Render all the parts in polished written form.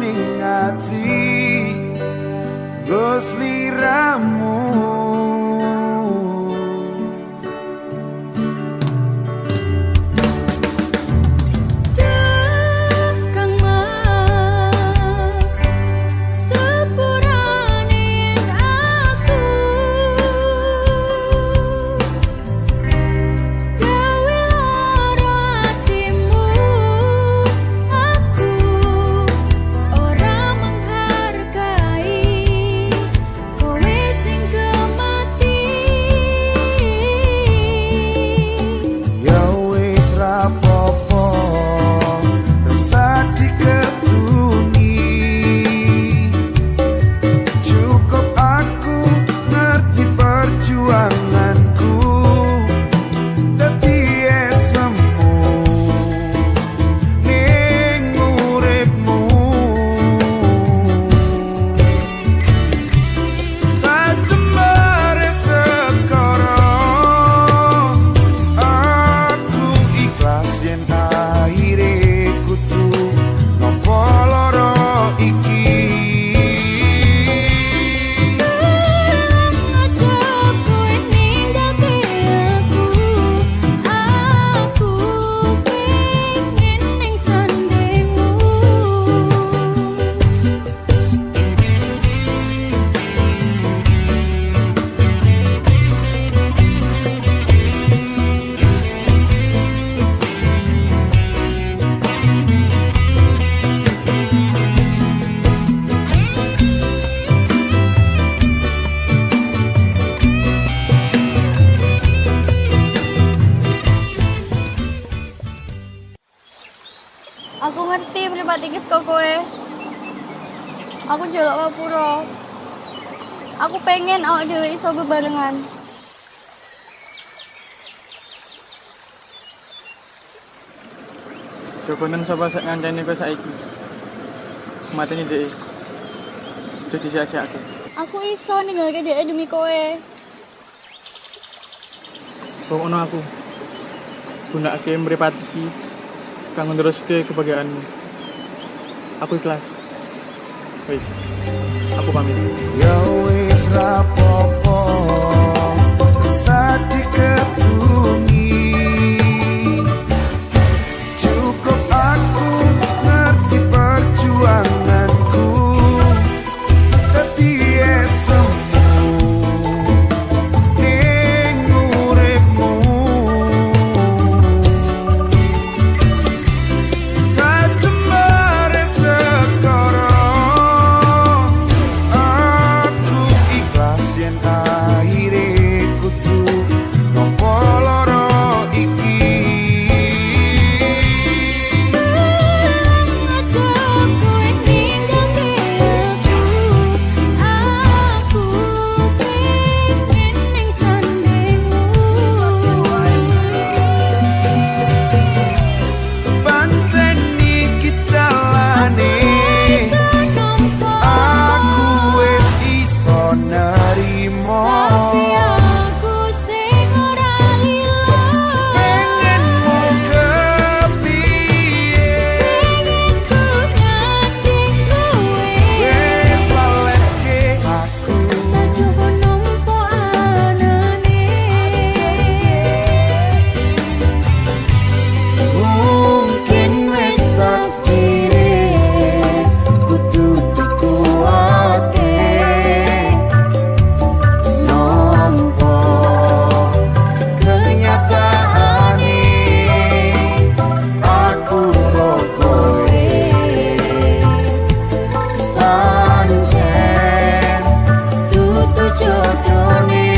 ning ati nggo sliramu. Aku ngerti pribadi kis kok kowe. Aku njaluk ngapura. Aku pengen awak dhewe iso bebarengan. Jokonen sapa sak ngancani kowe saiki. Mateni dhek. Jadi sia-siake. Aku iso ninggalke dhek demi kowe. Wong ono aku. Gunakake mripat iki kanggo neruske kebahagiaanmu. Aku ikhlas. Wis. Aku pamit. Ya wis rapopo saat diketungi. Cukup aku ngerti perjuanganku. Tapi semu ning uripmu. Satemare sekarang aku ikhlas yen akhire kudu nampa lara iki. Panceni kita lane aku wis iso nerimo. Pengenmu kepiye wis laleke aku. Mungkin wis takdire kudu dikuwate nampa kenyataane aku kowe pancen dudu jodone.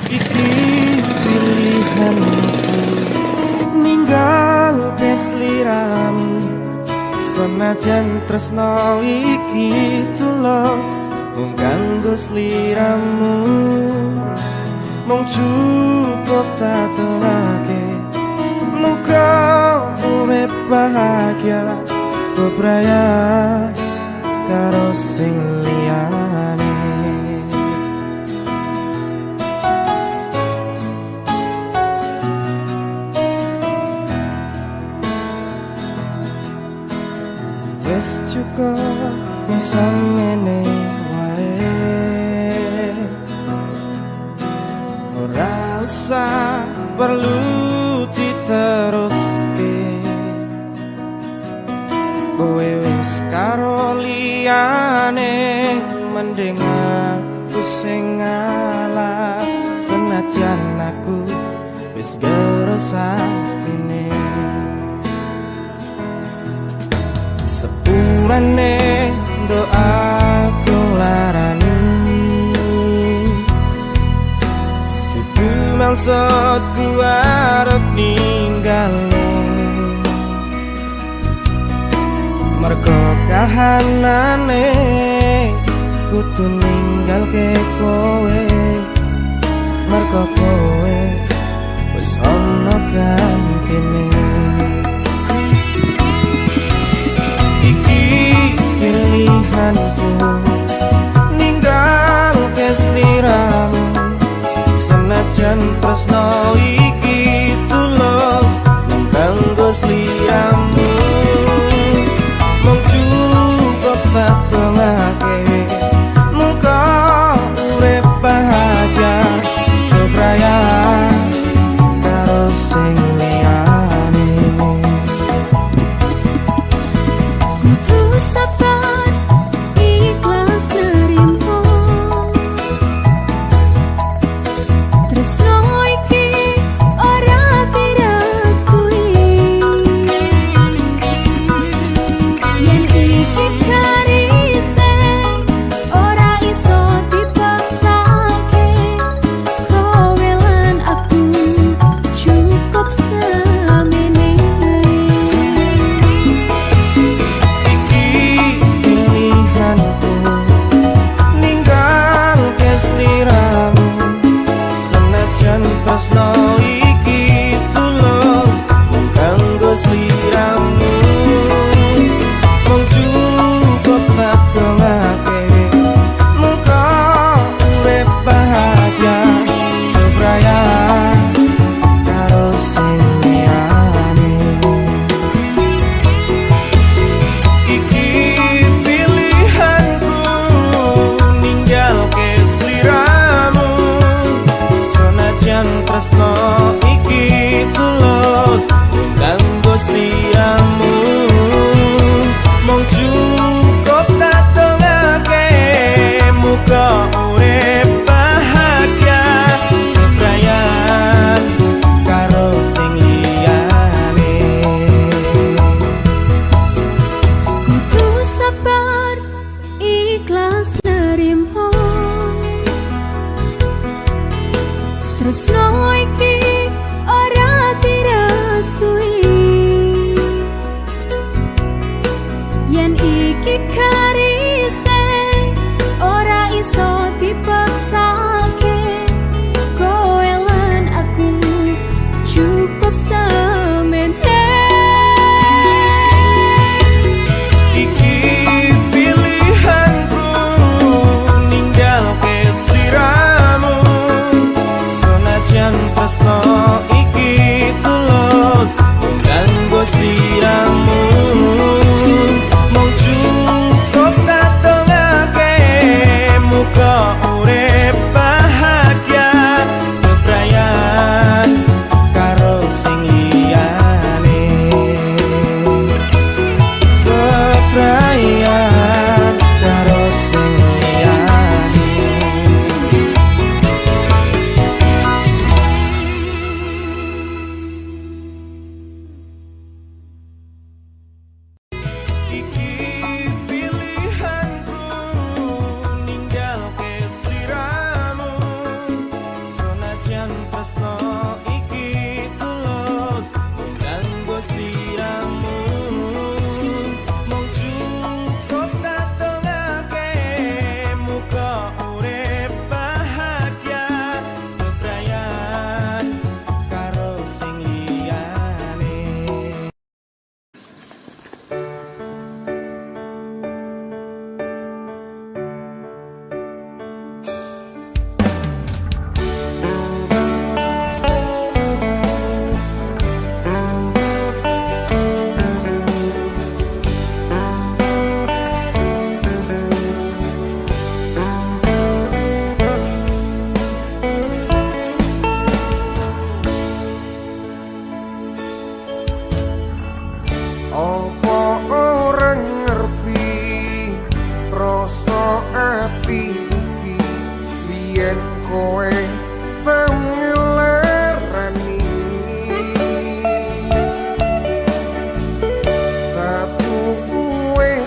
Iki pilihanku ninggal kesliramu. Senajan tresno iki tulus mung kanggo sliramu. Mung cukup tak tenake muka urip bahagia bebraya karo sing liyane. Wis cukup samene wae, ora usah perlu diteruske. Kowe wis karo liyane, mending aku sing ngalah. Senajan aku wis geros atine, sepurane doaku larani, itu maksudku arep ninggale. Mergo kahanane kudu ninggalke kowe, mergo kowe wis ana gantine. Iki pilihanku ninggalke sliramu, senajan tresno iki tulus kanggo sliramu. Mung cukup tak dongake muka urip bahagia bebraya karo sing liyane. Kudu sabar ikhlas nerimo, tresno iki ora direstui. Yen iki karise ora iso dipaksake, kowe lan aku cukup semene. Iki pilihanku ninggalke sliramu, senajan tresno iki tulus kanggo sliramu. Mung cukup tak dongake muka urip bahagia bebraya karo sing liyane. Iki pilihanku ninggalke sliramu, senajan tresno iki tulus kanggo sliramu. Mung cukup tak dongake muga urip bahagia bebraya karo sing liyane. Kudu sabar ikhlas nerimo, tresno iki ora direstui. Yen iki karise ora iso dipaksake, kowe lan aku cukup semene. Iki pilihanku ninggalke sliramu, senajan tresno iki tulus kanggo sliramu. Mung cukup tak dongake muka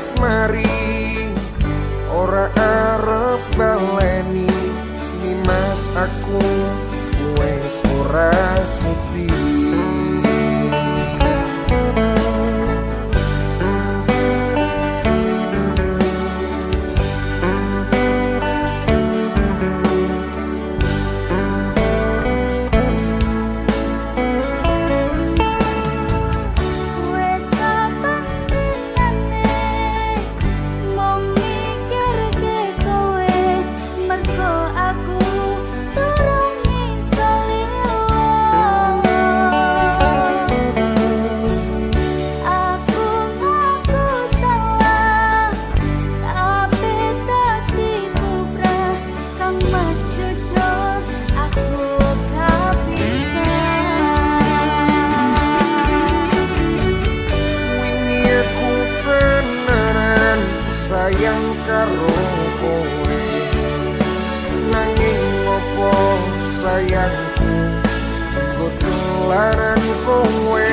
asmari ora arep baleni Nimas aku wes ora sudi sayang karo kowe nanging opo sayangku kutularan kowe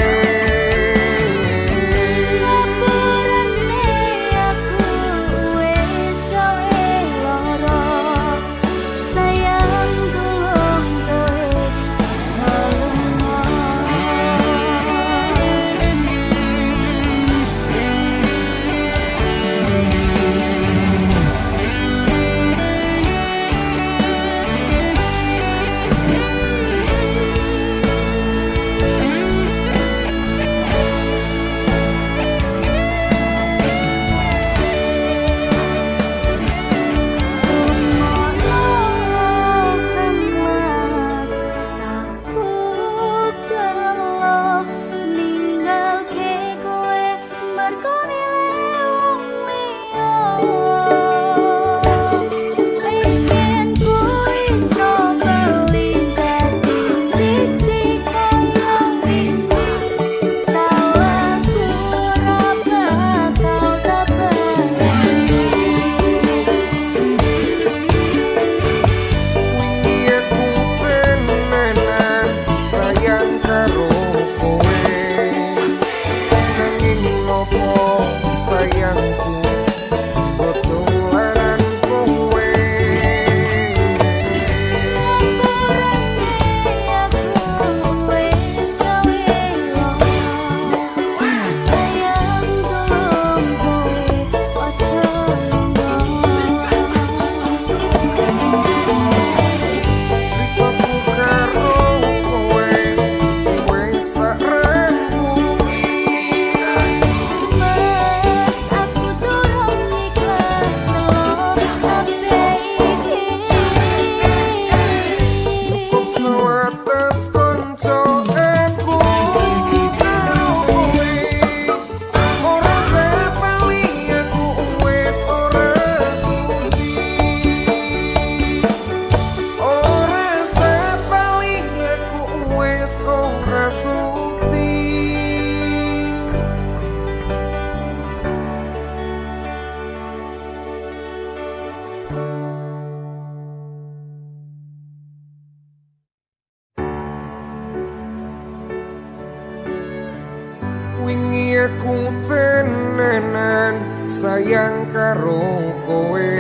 wingi aku tenanan sayang karo kowe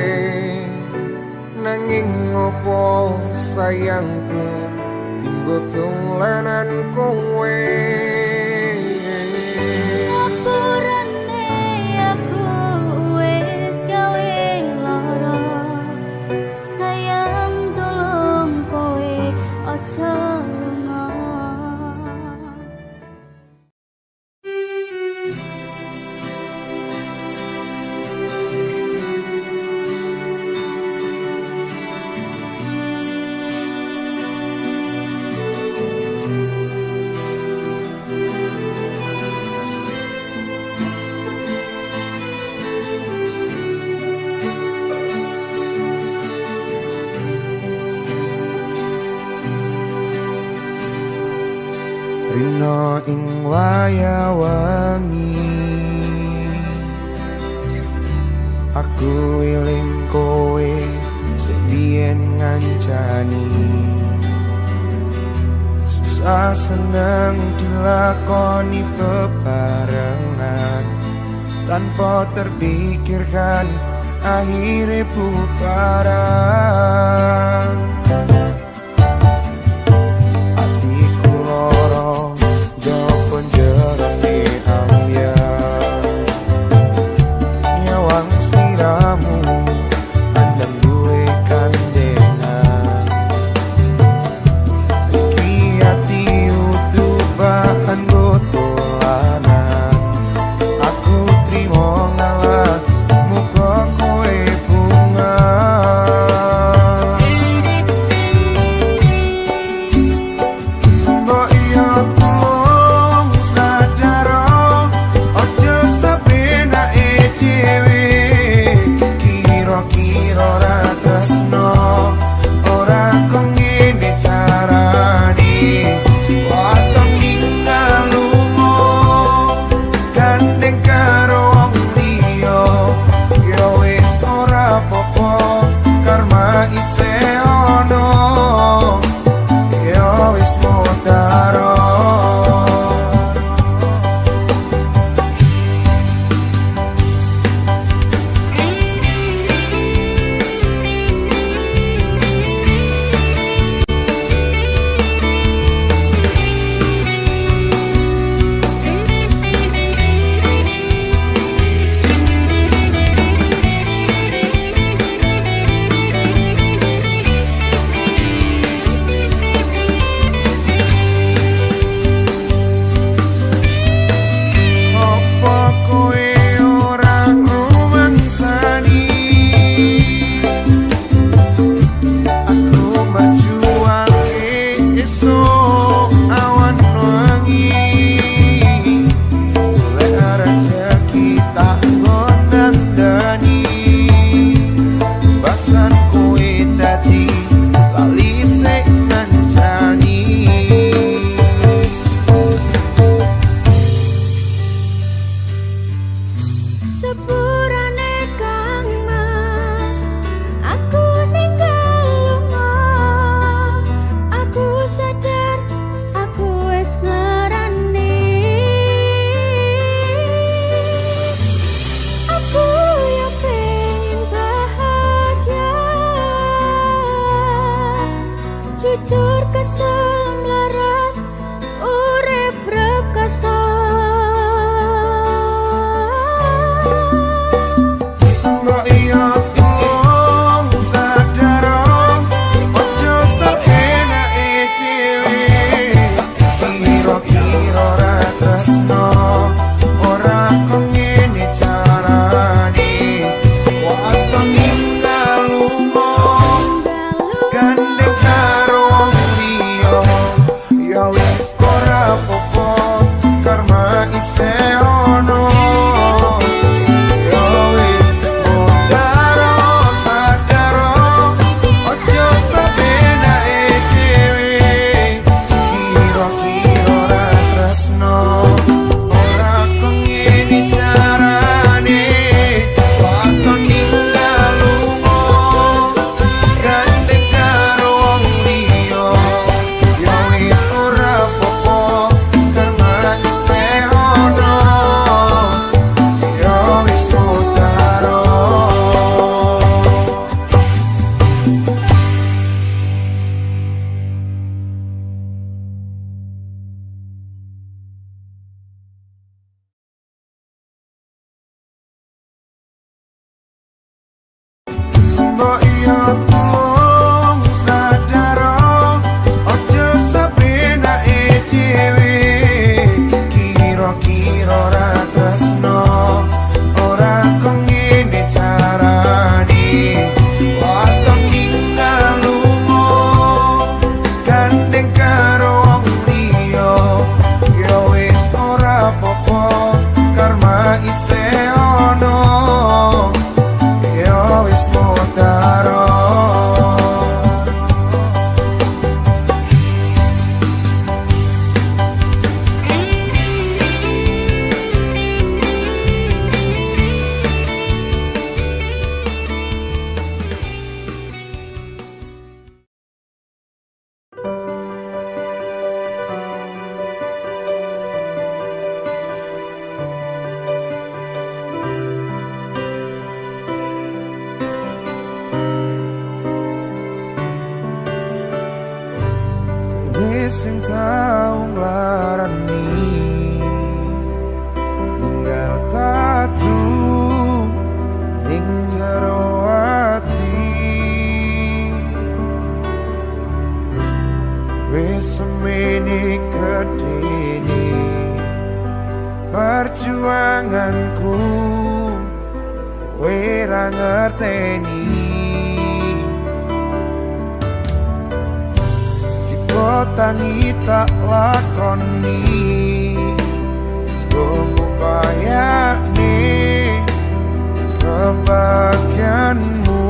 nanging ngopo sayangku tinggo tulanan kowe Rina ing waya wangi aku eling kowe sing biyen ngancani susah seneng dilakoni bebarengan tanpa terpikirkan akhirnya bubaran. Hatiku loro jopon jerone ambyar, nyawang sliramu andam duwe kandengan. Iki hati utuh bahan gotolanan, aku trimo ngalah muka kowe bunga. Mbok iya tulung sadaro, ojo sabenake dhewe. Kira-kira ra tresno, ora kok ngene carane. Waton ninggal lunga, gandeng karo wong liya. Ya wis ora apa-apa, karma isih ono. Ya wis mutaro. Apa kowe ora rumangsani? Aku merjuangke esok awan wangi. Oleh rezeki tak ngondandani, basan kowe dadi lali sik ngancani. Sepurane Kang Mas, aku ninggal lunga. Aku sadar, aku wis ngarani. Aku ya pengen bahagia, jujur kesel melarat, urip rekoso. Mbok iya tulung sadaro, ojo sabenake dhewe. Kira-kira ra tresno, ora kok ngene carane. Waton ninggal lunga, gandeng karo wong liya. sing tau nglarani ninggal tatu ning jero ati wis semene gedene perjuanganku kowe ra ngerteni tangi tak lakoni tunggu kayakne kebahagiaanmu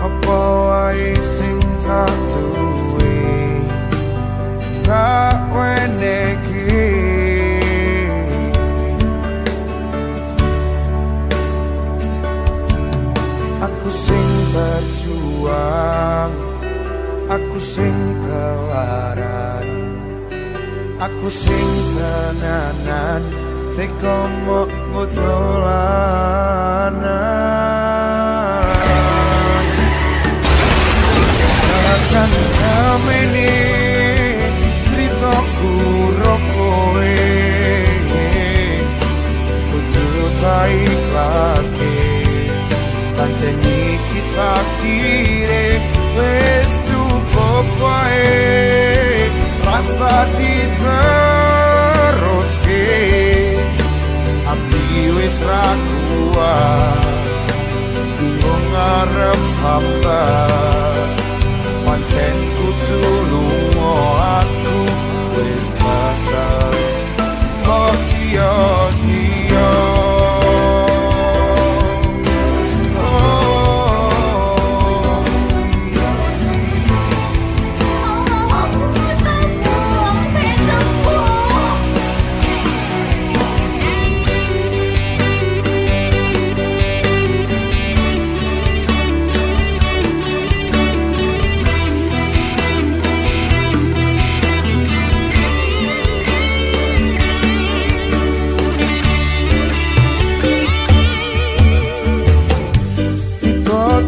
apa wae sing tak duwe tak weneki aku sing berjuang, aku sing kelaran, aku sing tenanan, teko mok ngutolanan. Sajan semene ceritaku ro kowe, kudu tak ikhlaske. Panceni kita dire wis cukup wae rasa diteruske abdi wis ra kuat bingung ngarep sambat pancen kudu lunga aku wis pasal kok sia-sia.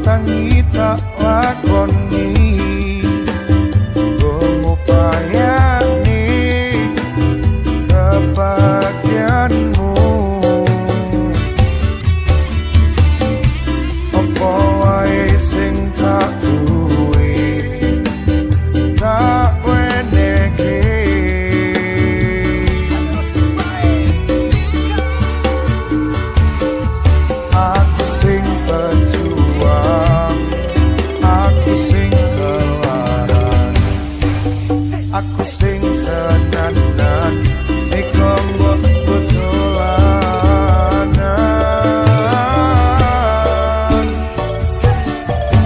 Tangi tak lakoni ngupayani kebahagiaanmu apa wae sing tak duwe tak weneki aku sing berjuang, aku sing kelaran, aku sing tenanan, teko mbok botolanan.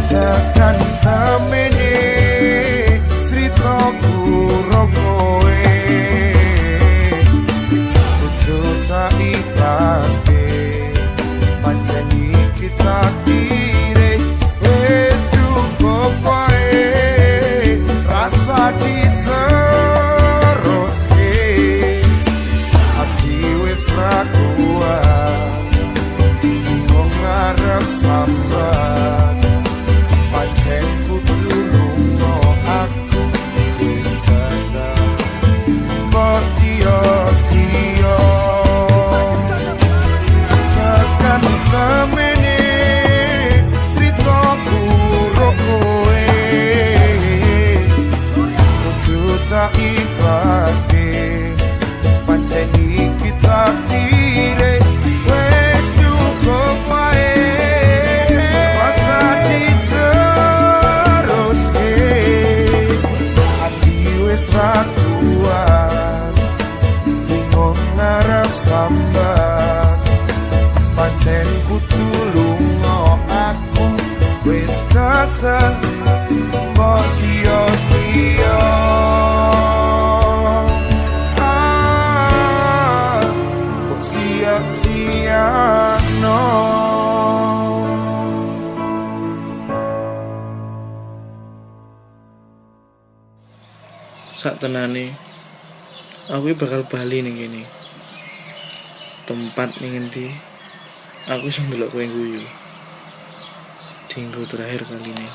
Tekan semene ceritaku ro kowe, kudu tak ikhlaske. Panceni kita dire wis cukup wae rasa diteruske ati wis ra kuat bingung ngarep sambat pancen kudu lunga aku wis pasal kok sia-sia. Tekan semene ceritaku ro kowe kudu tak ikhlaske panceni kita dire wis cukup wae rasa diteruske ati wis ra kuat bingung ngarep sambat pancen kudu lunga aku wis kesel mbok sia-sia. Mbok sia-sia no. Sak tenane aku bakal bali ning kene. Tempat ning endi aku sing ndelok kowe guyu. Dinggo terakhir kali ini.